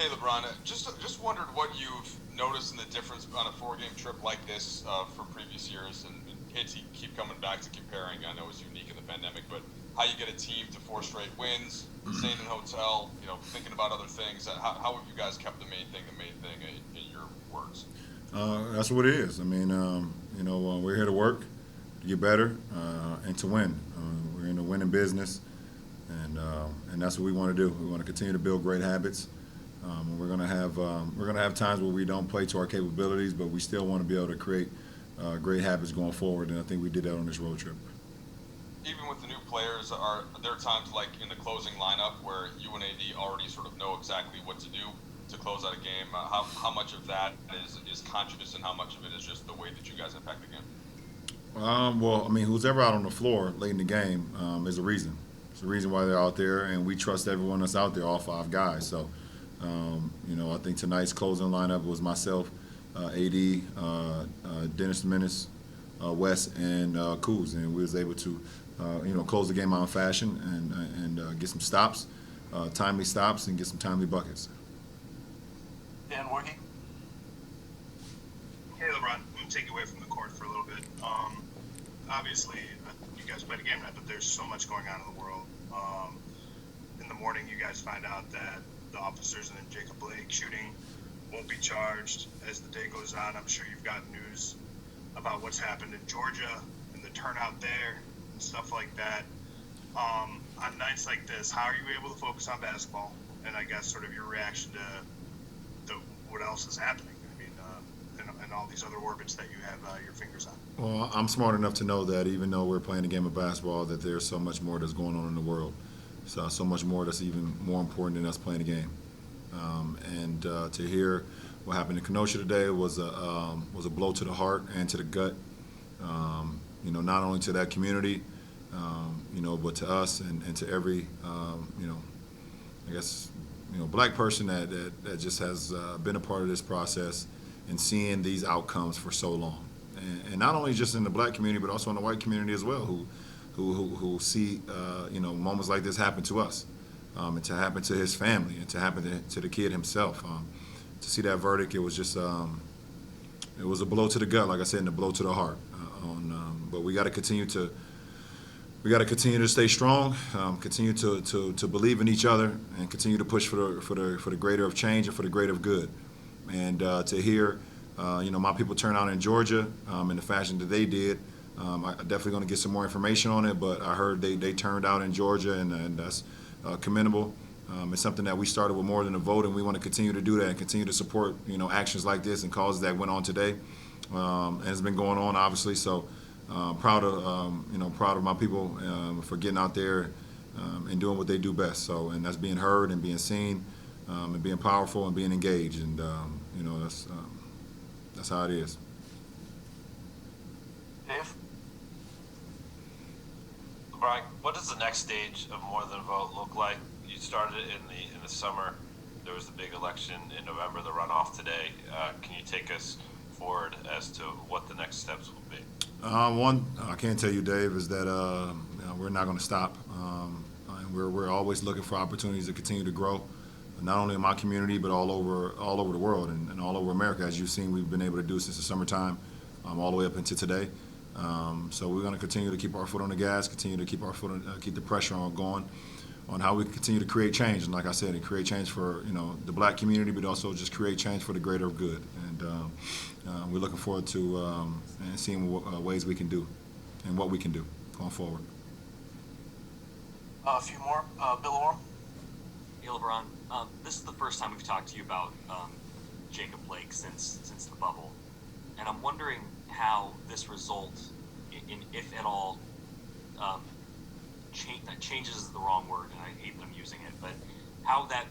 Hey LeBron, just wondered what you've noticed in the difference on a four-game trip like this from previous years, and hate to keep coming back to comparing. I know it's unique in the pandemic, but how you get a team to four straight wins, staying in a hotel, thinking about other things. How have you guys kept the main thing in your words? That's what it is. I mean, we're here to work, to get better, and to win. We're in the winning business, and that's what we want to do. We want to continue to build great habits. We're gonna have times where we don't play to our capabilities, but we still want to be able to create great habits going forward. And I think we did that on this road trip. Even with the new players, are there times like in the closing lineup where you and AD already sort of know exactly what to do to close out a game? How much of that is conscious, and how much of it is just the way that you guys impact the game? Well, I mean, who's ever out on the floor late in the game is a reason. It's a reason why they're out there, and we trust everyone that's out there, all five guys. So, I think tonight's closing lineup was myself, AD, Dennis Menace, Wes, and Kuz, and we was able to, close the game out in fashion and get some stops, timely stops, and get some timely buckets. Dan Warkey? Hey, LeBron, I'm going to take you away from the court for a little bit. Obviously, you guys played a game tonight, but there's so much going on in the world. In the morning, you guys find out that the officers in the Jacob Blake shooting won't be charged. As the day goes on, I'm sure you've got news about what's happened in Georgia and the turnout there and stuff like that. On nights like this, how are you able to focus on basketball? And I guess sort of your reaction to what else is happening. I mean, and all these other orbits that you have your fingers on. Well, I'm smart enough to know that even though we're playing a game of basketball, that there's so much more that's going on in the world. So much more that's even more important than us playing a game. And to hear what happened in Kenosha today was a blow to the heart and to the gut. Not only to that community, but to us and to every, I guess, black person that just has been a part of this process and seeing these outcomes for so long. And not only just in the black community, but also in the white community as well, who see moments like this happen to us, and to happen to his family, and to happen to the kid himself. To see that verdict, it was just it was a blow to the gut, like I said, and a blow to the heart. But we got to continue to stay strong, continue to believe in each other, and continue to push for the greater of change and for the greater of good. And to hear my people turn out in Georgia in the fashion that they did. I'm definitely going to get some more information on it, but I heard they turned out in Georgia, and that's commendable. It's something that we started with more than a vote, and we want to continue to do that and continue to support actions like this and causes that went on today, and it's been going on obviously. So proud of my people for getting out there and doing what they do best. So, and that's being heard and being seen, and being powerful and being engaged, and that's how it is. Dave? Brian, what does the next stage of More Than a Vote look like? You started it in the summer. There was the big election in November, the runoff today. Can you take us forward as to what the next steps will be? One I can tell you, Dave, is that we're not going to stop, and we're always looking for opportunities to continue to grow, not only in my community but all over the world and all over America. As you've seen, we've been able to do since the summertime, all the way up into today. So we're going to continue to keep our foot on the gas, continue to keep keep the pressure on going, on how we continue to create change. And like I said, and create change for the black community, but also just create change for the greater good. And we're looking forward to and seeing what ways we can do and what we can do going forward. A few more. Bill Orm? Hey, LeBron. This is the first time we've talked to you about Jacob Blake since the bubble, and I'm wondering how this result, if at all, changes is the wrong word, and I hate that I'm using it, but how that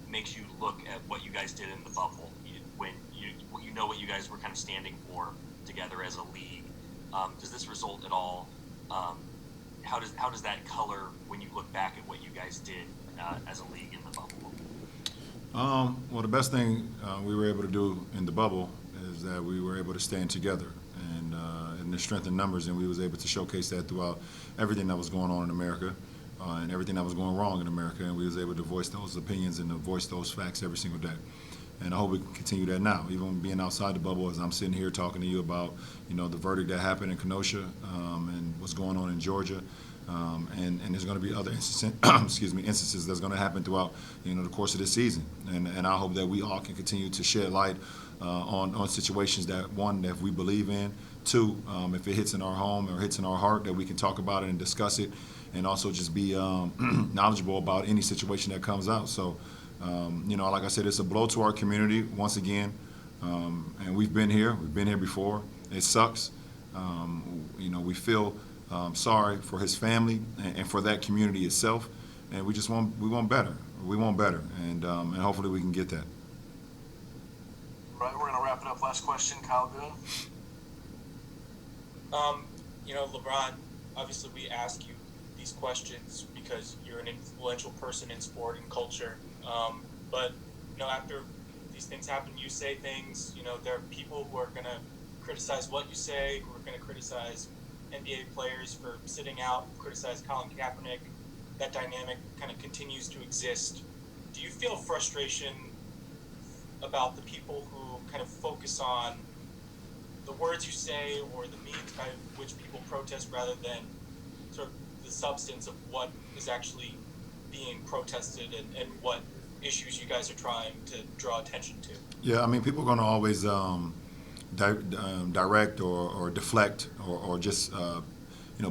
makes you look at what you guys did in the bubble, when you know what you guys were kind of standing for together as a league. Does this result at all? How does that color when you look back at what you guys did as a league in the bubble? Well, the best thing we were able to do in the bubble is that we were able to stand together, and the strength in numbers, and we was able to showcase that throughout everything that was going on in America. and everything that was going wrong in America, and we was able to voice those opinions and to voice those facts every single day. And I hope we can continue that now, even being outside the bubble, as I'm sitting here talking to you about, the verdict that happened in Kenosha and what's going on in Georgia. And there's going to be other instances that's going to happen throughout, the course of this season. And I hope that we all can continue to shed light on situations that, one, that we believe in, two, if it hits in our home or hits in our heart, that we can talk about it and discuss it, and also just be knowledgeable about any situation that comes out. So, like I said, it's a blow to our community once again, and we've been here before. It sucks. We feel sorry for his family and for that community itself, and we want better. We want better, and hopefully we can get that. All right, we're going to wrap it up. Last question, Kyle Goon. LeBron, obviously we ask you these questions because you're an influential person in sport and culture. But after these things happen, you say things, there are people who are going to criticize what you say, who are going to criticize NBA players for sitting out, criticize Colin Kaepernick. That dynamic kind of continues to exist. Do you feel frustration about the people who kind of focus on the words you say or the means by which people protest rather than sort of the substance of what is actually being protested and what issues you guys are trying to draw attention to? Yeah, I mean, people are going to always direct or deflect or just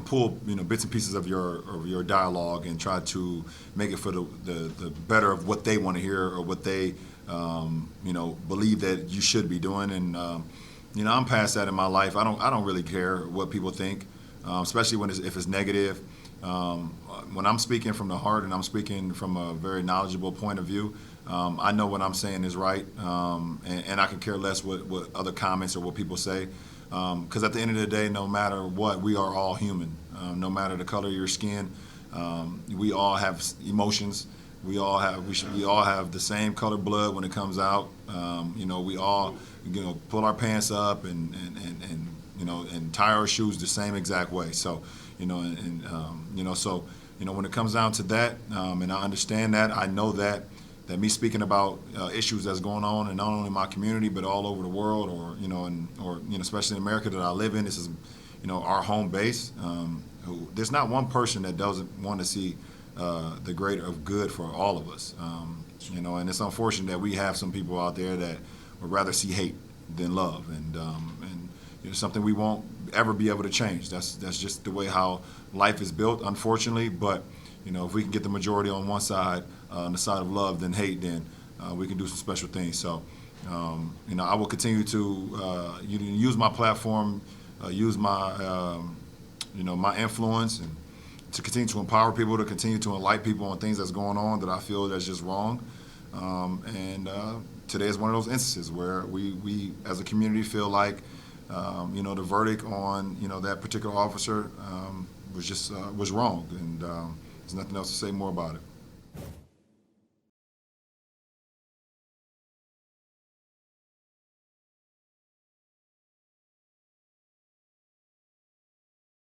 pull bits and pieces of your dialogue and try to make it for the better of what they want to hear or what they believe that you should be doing. And I'm past that in my life. I don't really care what people think, especially if it's negative. When I'm speaking from the heart and I'm speaking from a very knowledgeable point of view, I know what I'm saying is right, and I can care less what other comments or what people say, because at the end of the day, no matter what, we are all human. No matter the color of your skin, we all have emotions. We all have the same colored blood when it comes out. We all pull our pants up and tie our shoes the same exact way. So when it comes down to that, and I understand that, I know that me speaking about issues that's going on, and not only in my community but all over the world, or especially in America that I live in, this is our home base. There's not one person that doesn't want to see the greater of good for all of us. And it's unfortunate that we have some people out there that would rather see hate than love, and something we won't ever be able to change. That's just the way how life is built, unfortunately. But if we can get the majority on one side, on the side of love than hate, then we can do some special things. So I will continue to use my platform, use my my influence, and to continue to empower people, to continue to enlighten people on things that's going on that I feel that's just wrong. Today is one of those instances where we as a community feel like the verdict on that particular officer was wrong, and there's nothing else to say more about it.